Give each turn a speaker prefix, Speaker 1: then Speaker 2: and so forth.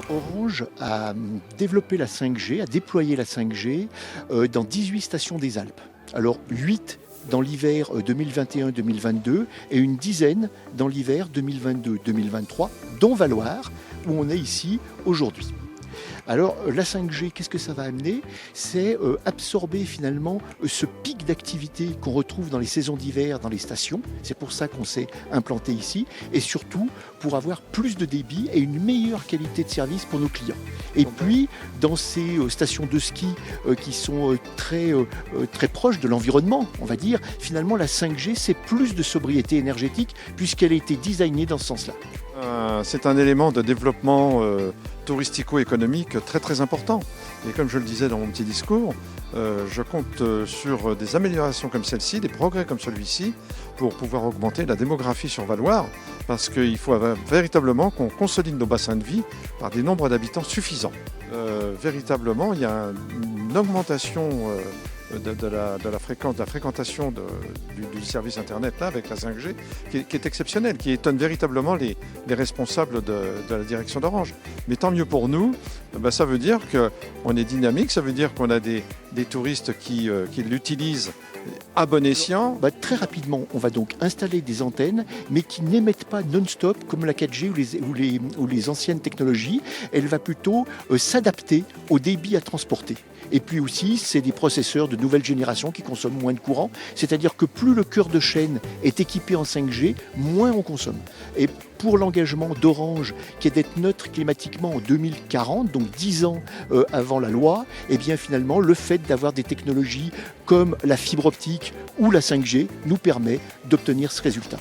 Speaker 1: Orange a développé la 5G, a déployé la 5G dans 18 stations des Alpes. Alors 8 dans l'hiver 2021-2022 et une dizaine dans l'hiver 2022-2023, dont Valloire, où on est ici aujourd'hui. Alors la 5G, qu'est-ce que ça va amener? C'est absorber finalement ce pic d'activité qu'on retrouve dans les saisons d'hiver dans les stations. C'est pour ça qu'on s'est implanté ici et surtout pour avoir plus de débit et une meilleure qualité de service pour nos clients. Et puis dans ces stations de ski qui sont très proches de l'environnement, on va dire, finalement la 5G c'est plus de sobriété énergétique puisqu'elle a été designée dans ce sens-là.
Speaker 2: C'est un élément de développement touristico-économique très très important. Et comme je le disais dans mon petit discours, je compte sur des améliorations comme celle-ci, des progrès comme celui-ci, pour pouvoir augmenter la démographie sur Valloire, parce qu'il faut véritablement qu'on consolide nos bassins de vie par des nombres d'habitants suffisants. Véritablement, il y a une augmentation de la fréquentation du service Internet là, avec la 5G qui est exceptionnelle, qui étonne véritablement les responsables de la direction d'Orange. Mais tant mieux pour nous, ça veut dire qu'on est dynamique, ça veut dire qu'on a des touristes qui l'utilisent à bon escient.
Speaker 1: Très rapidement, on va donc installer des antennes, mais qui n'émettent pas non-stop comme la 4G ou les anciennes technologies. Elle va plutôt s'adapter au débit à transporter. Et puis aussi, c'est des processeurs de nouvelle génération qui consomment moins de courant. C'est-à-dire que plus le cœur de chaîne est équipé en 5G, moins on consomme. Et pour l'engagement d'Orange, qui est d'être neutre climatiquement en 2040, donc 10 ans avant la loi, et bien finalement, le fait d'avoir des technologies comme la fibre optique ou la 5G nous permet d'obtenir ce résultat.